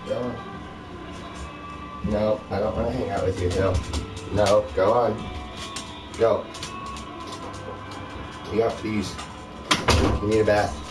Go on. No, I don't want to hang out with you. No. No, go on. Go. You got these. You need a bath.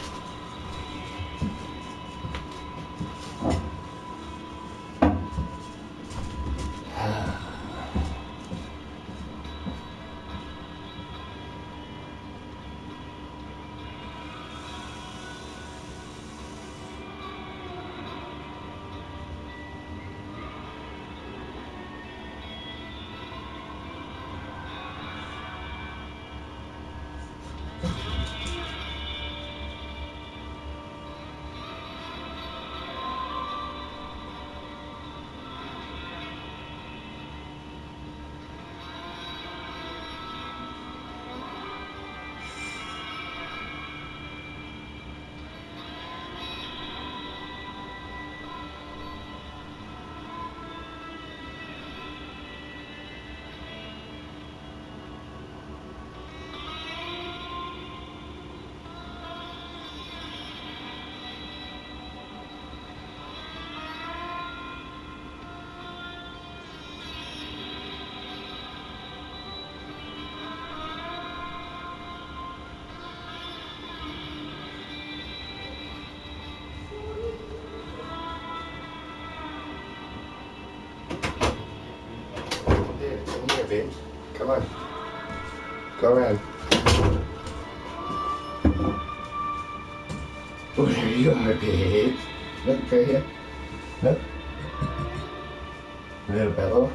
Babe. Come on. Go around. Oh, there you are, babe. Look right here. Look. Little bellow.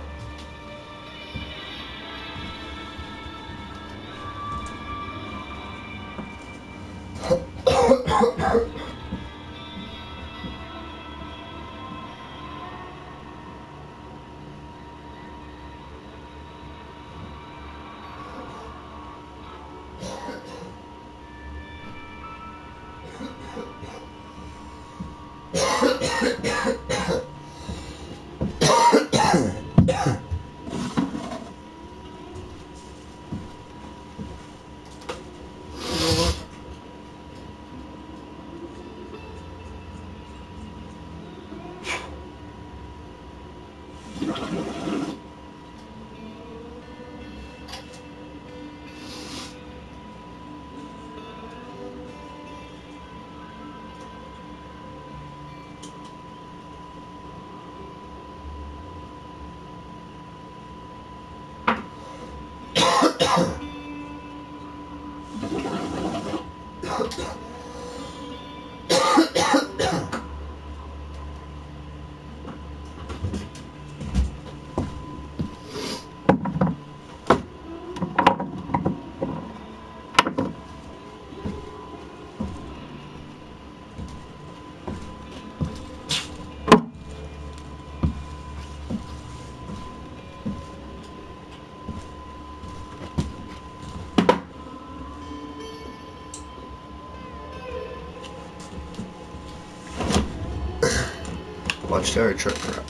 Watch our truck around.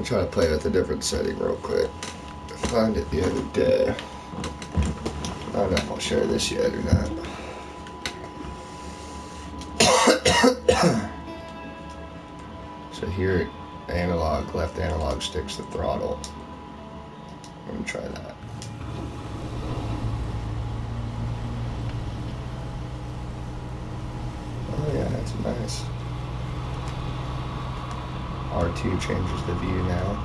I'll try to play with a different setting real quick. I found it the other day. I don't know if I'll share this yet or not. So here, analog, left analog sticks the throttle. I'm gonna try that. Oh yeah, that's nice. R2 changes the view now.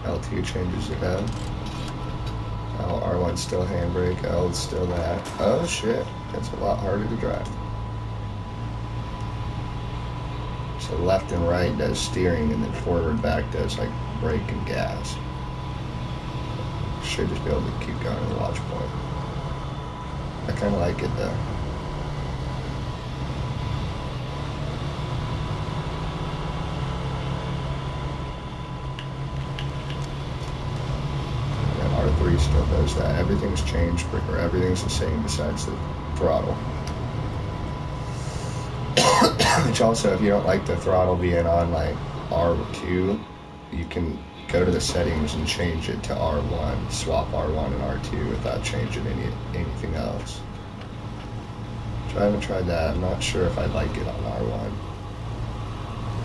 L2 changes it up. Oh, R1's still handbrake, L's still that. Oh shit, that's a lot harder to drive. So left and right does steering, and then forward back does like brake and gas. Should just be able to keep going to the watch point. I kind of like it though. R3 still does that. Everything's changed, or everything's the same besides the throttle. Which also, if you don't like the throttle being on like R2, you can go to the settings and change it to R1, swap R1 and R2 without changing anything else. So I haven't tried that. I'm not sure if I'd like it on R1.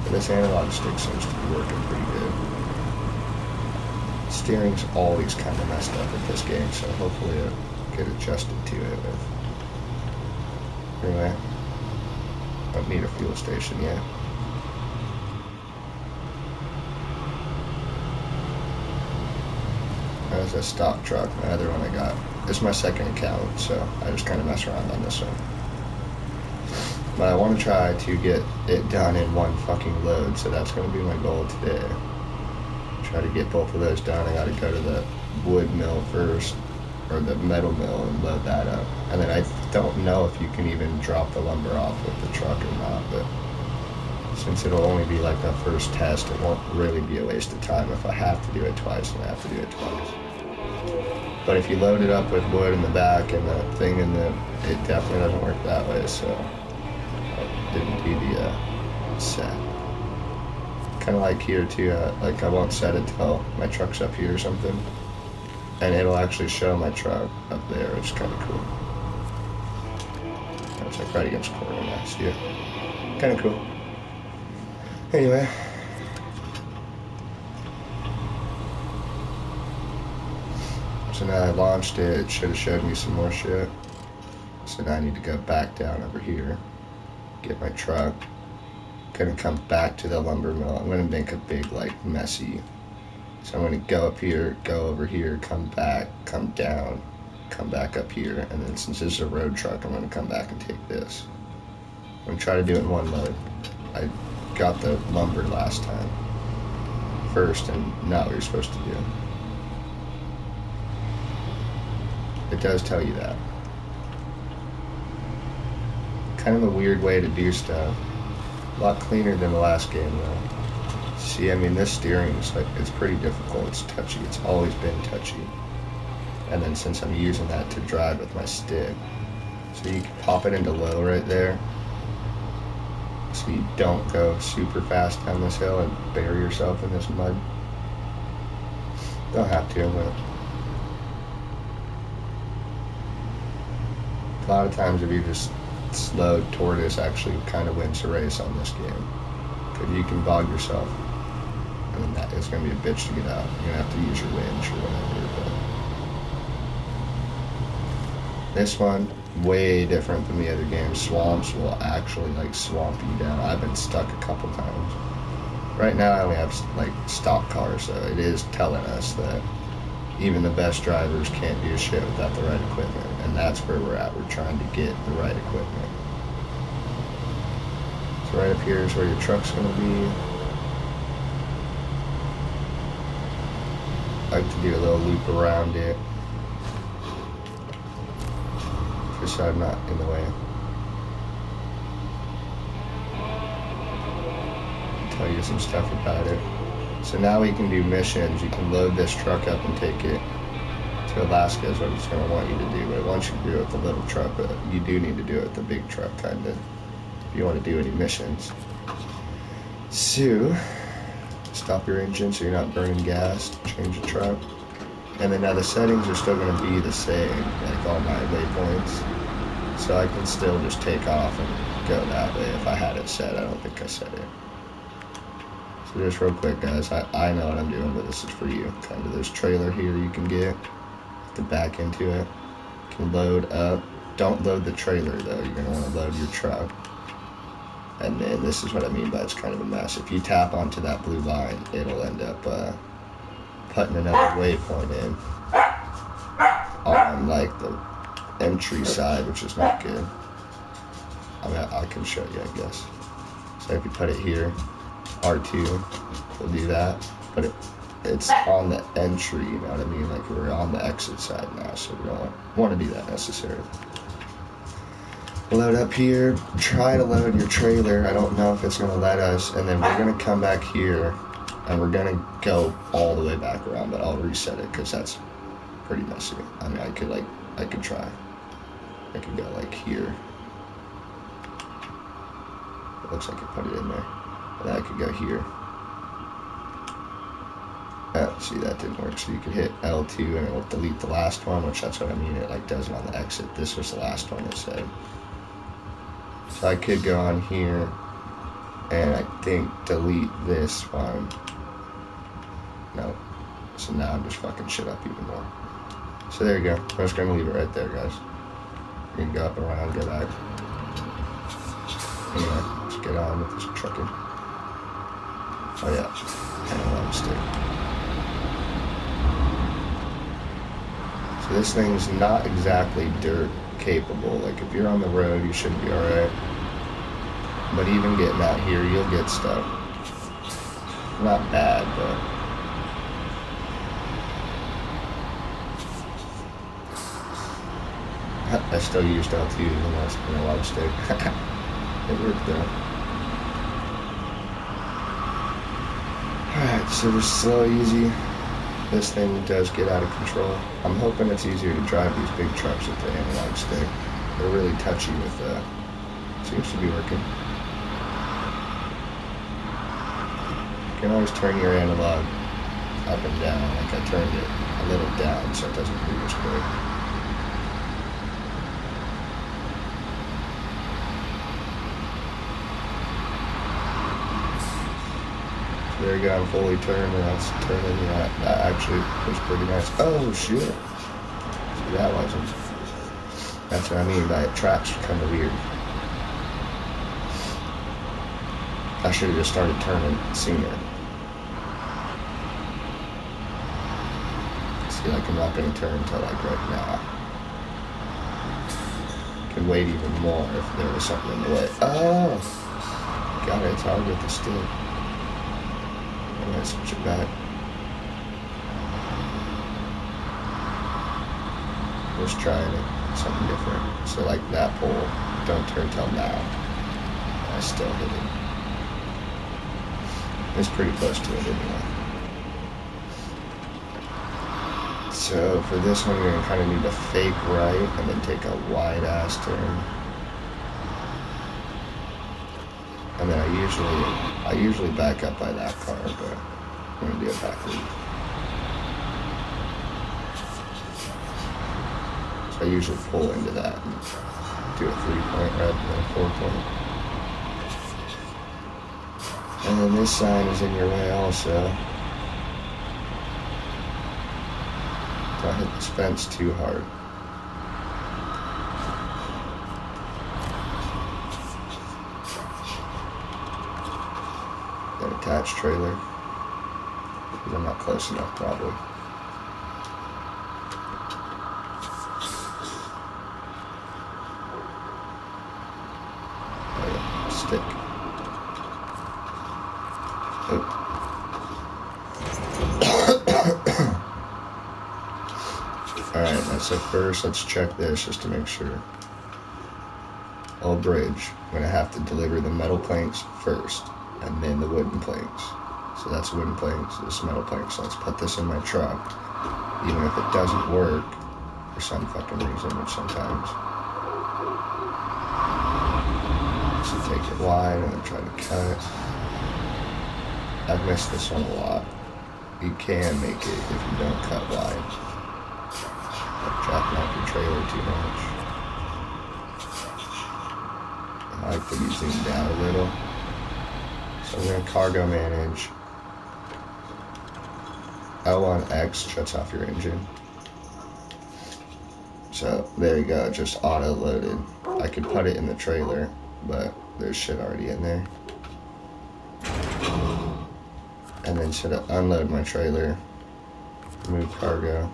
But this analog stick seems to be working pretty good. Steering's always kind of messed up with this game, so hopefully I'll get adjusted to it with. Anyway, don't need a fuel station yet. That was a stock truck, my other one I got. This is my second account, so I just kind of mess around on this one. But I want to try to get it done in one fucking load, so that's going to be my goal today. Try to get both of those done. I got to go to the wood mill first, or the metal mill, and load that up. And then I don't know if you can even drop the lumber off with the truck or not, but since it'll only be like a first test, it won't really be a waste of time if I have to do it twice, and I have to do it twice. But if you load it up with wood in the back and the thing in the, it definitely doesn't work that way, so I didn't do the set. Kind of like here too, like I won't set it till my truck's up here or something, and it'll actually show my truck up there, which is kind of cool. It's like right against the corner last year. Kind of cool. Anyway. So now I launched it, it should have showed me some more shit. So now I need to go back down over here, get my truck. Gonna come back to the lumber mill. I'm gonna make a big, like, messy. So I'm gonna go up here, go over here, come back, come down, come back up here, and then since this is a road truck, I'm gonna come back and take this. I'm gonna try to do it in one load. I got the lumber last time first, and not what you're supposed to do. It does tell you that. Kind of a weird way to do stuff. A lot cleaner than the last game though. See, I mean, this steering is like, it's pretty difficult. It's touchy. It's always been touchy. And then since I'm using that to drive with my stick, so you can pop it into low right there, so you don't go super fast down this hill and bury yourself in this mud. Don't have to, but a lot of times if you just slow, tortoise actually kind of wins the race on this game, because you can bog yourself, and then that is going to be a bitch to get out. You're going to have to use your winch or whatever. But this one, way different than the other games. Swamps will actually like swamp you down. I've been stuck a couple times. Right now I only have like stock cars, so it is telling us that even the best drivers can't do shit without the right equipment, and that's where we're at. We're trying to get the right equipment. So right up here is where your truck's going to be. I like to do a little loop around it, just so I'm not in the way. I'll tell you some stuff about it. So now we can do missions. You can load this truck up and take it to Alaska is what it's going to want you to do. But once you do it with the little truck, you do need to do it with the big truck, kind of, if you want to do any missions. So, stop your engine so you're not burning gas to change the truck. And then now the settings are still going to be the same, like all my waypoints. So I can still just take off and go that way if I had it set. I don't think I set it. So just real quick, guys, I know what I'm doing, but this is for you. Kind of this trailer here you can get to back into it. You can load up. Don't load the trailer though. You're going to want to load your truck. And then this is what I mean by it's kind of a mess. If you tap onto that blue line, it'll end up putting another waypoint in on like the entry side, which is not good. I mean, I can show you, I guess. So if you put it here, R2 will do that, but it's on the entry, you know what I mean? Like we're on the exit side now, so we don't want to do that necessarily. Load up here, try to load your trailer. I don't know if it's going to let us, and then we're going to come back here and we're going to go all the way back around, but I'll reset it because that's pretty messy. I mean, I could try. I could go like here. It looks like it put it in there. And then I could go here. Oh, see, that didn't work. So you could hit L2 and it'll delete the last one, which that's what I mean. It like does it on the exit. This was the last one it said. So I could go on here and I think delete this one. No. So now I'm just fucking shit up even more. So there you go. I'm just gonna leave it right there, guys. You can go up and around, go back. Anyway, let's get on with this trucking. Oh yeah, kind of one stick. So this thing's not exactly dirt capable. Like if you're on the road, you should be alright. But even getting out here, you'll get stuck. Not bad, but I still used L2 even though it's been a lot of stick. It worked though. Alright, so just slow, easy. This thing does get out of control. I'm hoping it's easier to drive these big trucks with the analog stick. They're really touchy with seems to be working. You can always turn your analog up and down. Like I turned it a little down so it doesn't move as quick. There you go, I'm fully turned and that's turning. That actually was pretty nice. Oh shit. See, that wasn't. That's what I mean by it. Tracks kind of weird. I should have just started turning sooner. See, like I'm not going to turn until like right now. Can wait even more if there was something in the way. Oh! Got it, it's hard with the stick. I'm going to switch it back. Just trying it, something different. So like that pole, don't turn till now. I still hit it. It's pretty close to it anyway. So for this one, you're going to kind of need to fake right and then take a wide ass turn. And then I usually back up by that car, but I'm going to do it backwards. So I usually pull into that and do a 3-point rather than a 4-point. And then this sign is in your way also. Don't hit this fence too hard. That attached trailer. Because I'm not close enough probably. Oh yeah, stick. Alright, so first let's check this just to make sure. Old bridge, I'm going to have to deliver the metal planks first, and then the wooden planks. So that's wooden planks, this metal planks. So let's put this in my truck, even if it doesn't work for some fucking reason, which sometimes. So take it wide and then try to cut. I've missed this one a lot. You can make it if you don't cut wide. Dropping off your trailer too much. I like to be zoomed down a little. So I'm going to cargo manage. L1X shuts off your engine. So there you go, just auto loaded. I could put it in the trailer, but there's shit already in there. And then should I unload my trailer, remove cargo.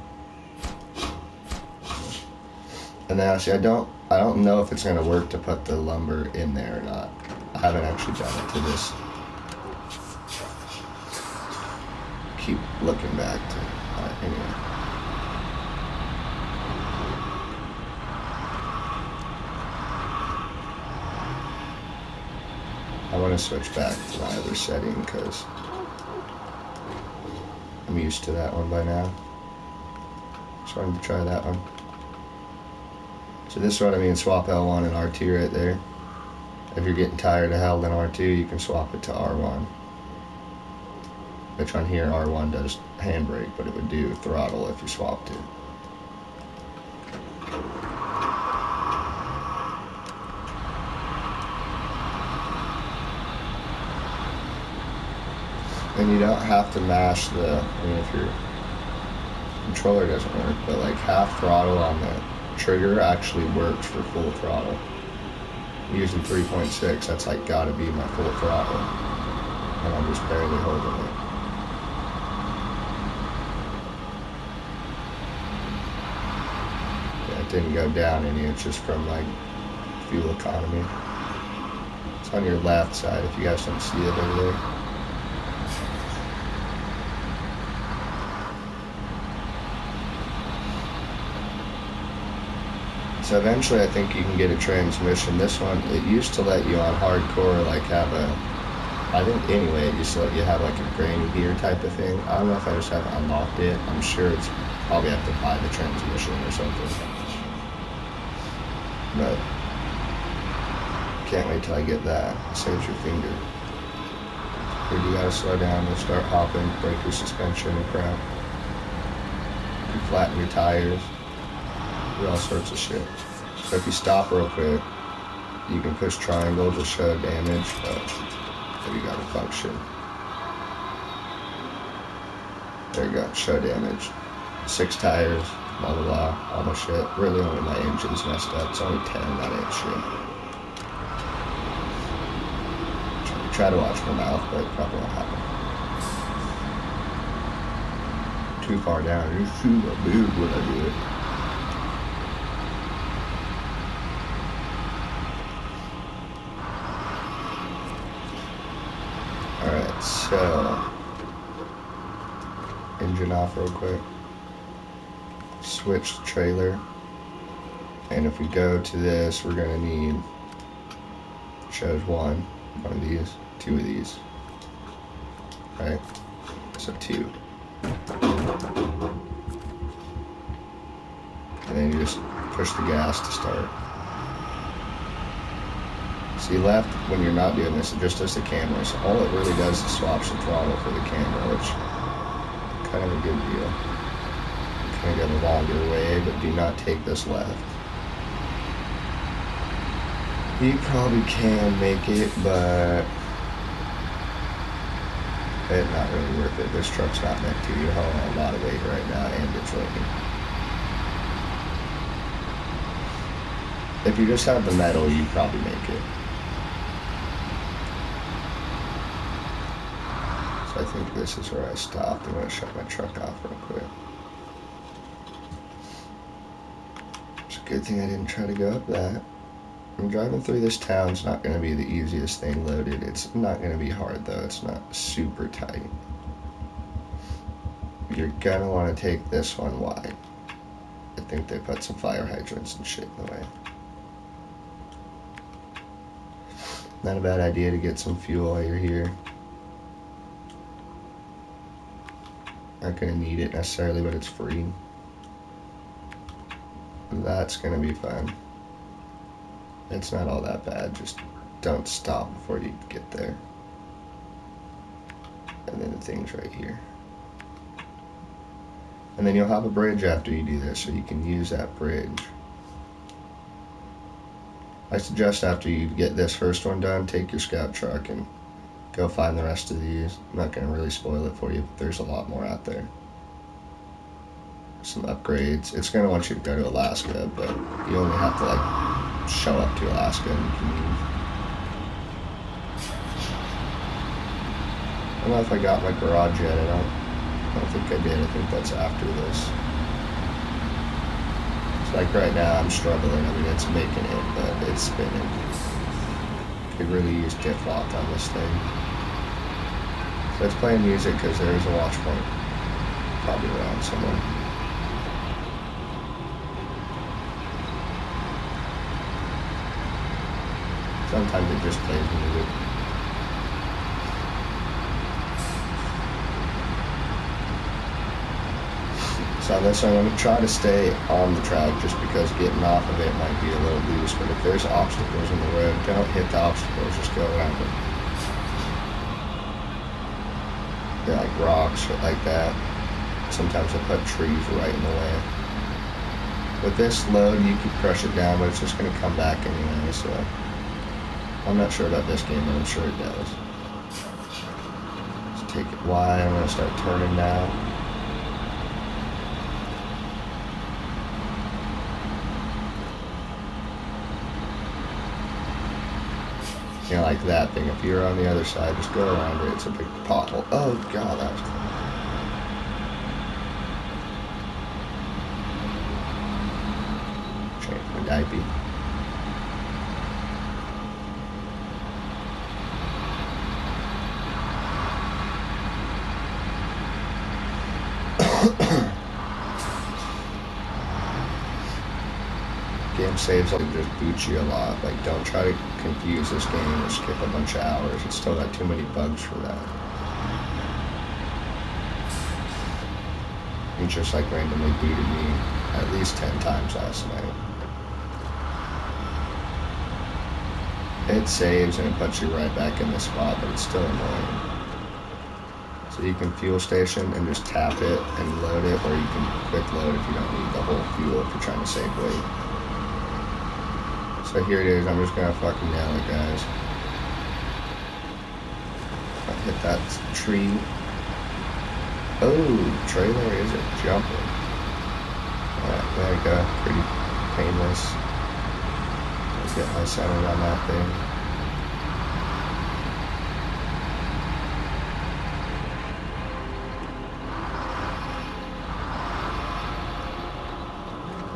And then actually I don't know if it's gonna work to put the lumber in there or not. I haven't actually done it to this. Keep looking back to anyway. I want to switch back to my other setting because I'm used to that one by now. Just wanted to try that one. So this is what I mean, swap L1 and R2 right there. If you're getting tired of holding R2, you can swap it to R1. Which on here, R1 does handbrake, but it would do throttle if you swapped it. And you don't have to mash the, I mean, if your controller doesn't work, but like half throttle on the trigger actually works for full throttle. I'm using 3.6, that's like gotta be my full throttle. And I'm just barely holding it. Yeah, it didn't go down any, it's just from like fuel economy. It's on your left side if you guys don't see it over there. So eventually I think you can get a transmission. This one, it used to let you on hardcore like have a, I think anyway, it used to let you have like a granny gear type of thing. I don't know if I just haven't unlocked it. I'm sure it's probably have to buy the transmission or something. But can't wait till I get that. It saves your finger. Here you gotta slow down and start hopping, break your suspension and crap. You flatten your tires. Do all sorts of shit. So if you stop real quick, you can push triangle to show damage, but there you got a function. There you go, show damage. 6 tires, blah blah blah, all my shit. Really only my engine's messed up, it's only 10, that ain't shit. Try to watch my mouth, but it probably won't happen. Too far down, you see my beard when I do it. Alright, so engine off real quick. Switch trailer. And if we go to this, we're gonna need, shows one of these, 2 of these. Right? So 2. And then you just push the gas to start. See, left, when you're not doing this, it just does the camera. So all it really does is swaps the throttle for the camera, which is kind of a good deal. Kind of go the longer way, but do not take this left. You probably can make it, but it's not really worth it. This truck's not meant to. You're hauling a lot of weight right now, and it's raining. If you just have the metal, you'd probably make it. So I think this is where I stopped. I'm going to shut my truck off real quick. It's a good thing I didn't try to go up that. I'm driving through this town's not going to be the easiest thing loaded. It's not going to be hard though. It's not super tight. You're going to want to take this one wide. I think they put some fire hydrants and shit in the way. Not a bad idea to get some fuel while you're here. Not going to need it necessarily, but it's free. That's going to be fun. It's not all that bad, just don't stop before you get there. And and then the thing's right here. And then you'll have a bridge after you do this, so you can use that bridge. I suggest after you get this first one done, take your scout truck and go find the rest of these. I'm not going to really spoil it for you, but there's a lot more out there. Some upgrades. It's going to want you to go to Alaska, but you only have to like show up to Alaska and you can leave. I don't know if I got my garage yet. I don't think I did. I think that's after this. It's like right now I'm struggling. I mean, it's making it, but it's spinning. Could really use diff lock on this thing. So it's playing music because there is a watch point probably around somewhere. Sometimes it just plays music. So on this one, I'm going to try to stay on the track just because getting off of it might be a little loose. But if there's obstacles in the road, don't hit the obstacles, just go around them. They're like rocks, shit like that. Sometimes I put trees right in the way. With this load, you can crush it down, but it's just going to come back anyway, so... I'm not sure about this game, but I'm sure it does. Let's take it wide. I'm going to start turning now. You know, like that thing. If you're on the other side, just go around it. It's a big pothole. Oh, God, that was close. Change my diaper. Game saves will just boot you a lot. Like, don't try to confuse this game or skip a bunch of hours. It's still got too many bugs for that. It just like randomly booted me at least 10 times last night. It saves and it puts you right back in the spot, but it's still annoying. So you can fuel station and just tap it and load it, or you can quick load if you don't need the whole fuel if you're trying to save weight. So here it is. I'm just gonna fucking nail it, guys. I hit that tree. Oh, trailer is a jumper. Alright, there we go. Pretty painless. Let's get my centered on that thing.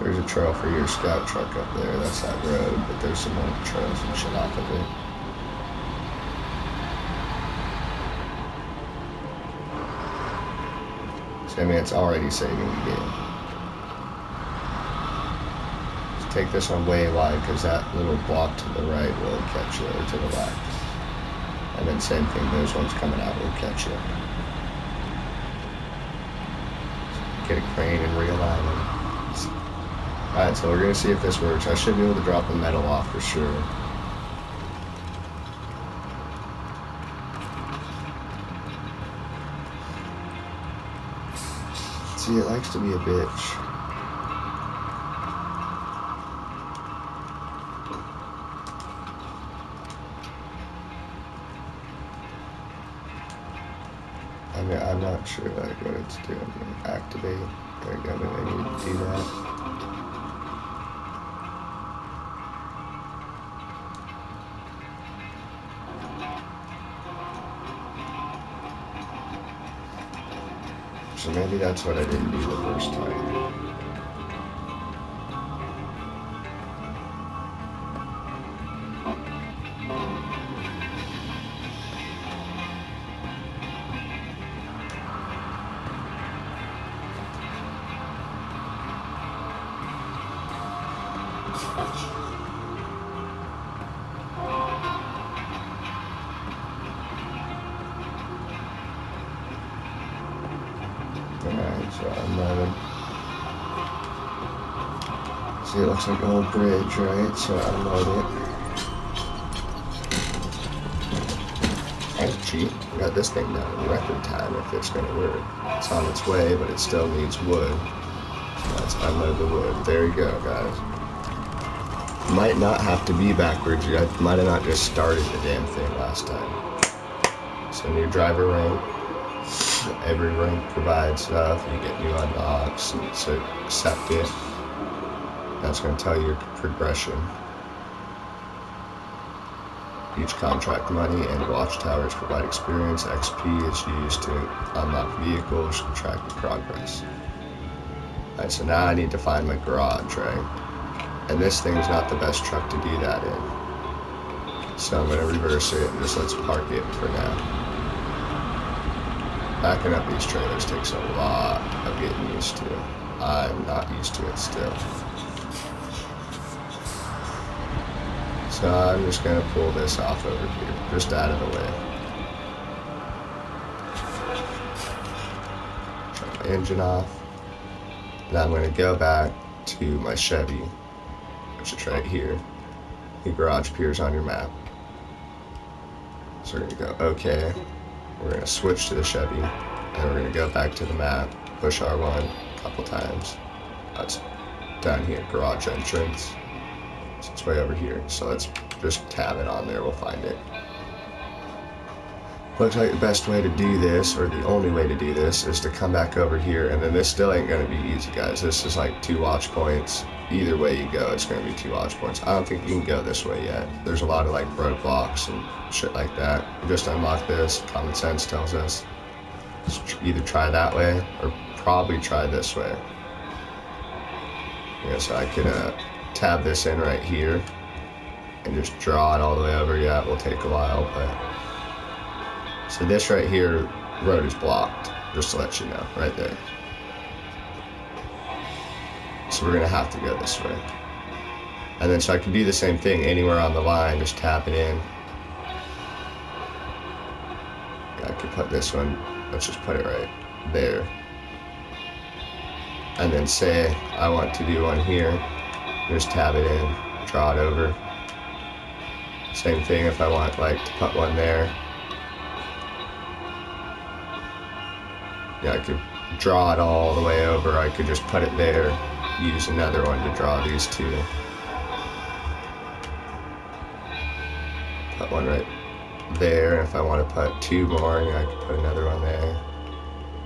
There's a trail for your scout truck up there. That's that road, but there's some more trails and shit off of it. So, I mean, it's already saving the game. Just take this one way wide because that little block to the right will catch you, or to the left. And then same thing, those ones coming out will catch you. Get a crane and realign them. Alright, so we're going to see if this works. I should be able to drop the metal off for sure. See, it likes to be a bitch. I mean, I'm not sure like what it's doing. Activate. There we go, maybe I need to do that. So maybe that's what I didn't do the first time. Alright, so unload. See, it looks like a whole bridge, right? So unload it. Nice cheat. We got this thing done in record time if it's going to work. It's on its way, but it still needs wood. Let's unload the wood. There you go, guys. Might not have to be backwards. I might have not just started the damn thing last time. So new driver rank. Every rank provides stuff. You get new unlocks. So accept it. That's going to tell you your progression. Each contract money and watchtowers provide experience. XP is used to unlock vehicles and track your progress. Alright, so now I need to find my garage, right? And this thing's not the best truck to do that in. So I'm going to reverse it and just let's park it for now. Backing up these trailers takes a lot of getting used to. I'm not used to it still. So I'm just going to pull this off over here, just out of the way. Turn my engine off. And I'm going to go back to my Chevy, which is right here. The garage appears on your map. So we're going to go OK. We're going to switch to the Chevy. And we're going to go back to the map, push R1 a couple times. That's down here, garage entrance. So it's way over here, so let's just tab it on there, we'll find it. Looks like the best way to do this, or the only way to do this, is to come back over here, and then this still ain't going to be easy, guys. This is like 2 watch points. Either way you go, it's going to be 2 watch points. I don't think you can go this way yet. There's a lot of like roadblocks and shit like that. We just unlocked this. Common sense tells us either try that way, or probably try this way. Yeah, so I could tab this in right here and just draw it all the way over. Yeah, it will take a while, but so this right here, road is blocked, just to let you know, right there. So we're gonna have to go this way. And then so I can do the same thing anywhere on the line, just tap it in. Yeah, I could put this one, let's just put it right there. And then say I want to do one here. Just tab it in, draw it over. Same thing if I want like to put one there. Yeah, I could draw it all the way over. I could just put it there, use another one to draw these 2. Put one right there. If I want to put 2 more, I could put another one there.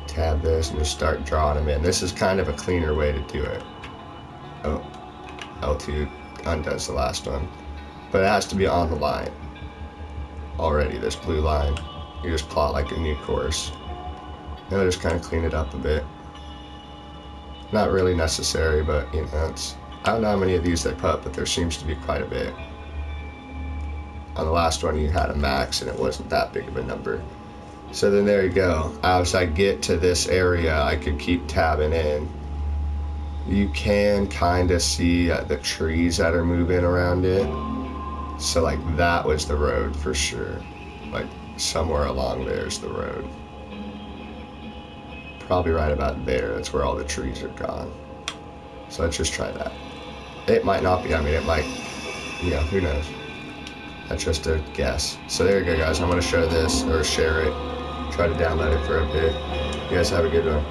Tab this and just start drawing them in. This is kind of a cleaner way to do it. Oh. L2 undoes the last one, but it has to be on the line already, this blue line. You just plot like a new course. Now just kind of clean it up a bit. Not really necessary, but you know, I don't know how many of these they put, but there seems to be quite a bit. On the last one you had a max and it wasn't that big of a number. So then there you go. As I get to this area, I could keep tabbing in. You can kind of see the trees that are moving around it. So like that was the road for sure. Like somewhere along there's the road. Probably right about there. That's where all the trees are gone. So let's just try that. It might not be. I mean, it might. Yeah, who knows? That's just a guess. So there you go, guys. I'm going to show this or share it. Try to download it for a bit. You guys have a good one.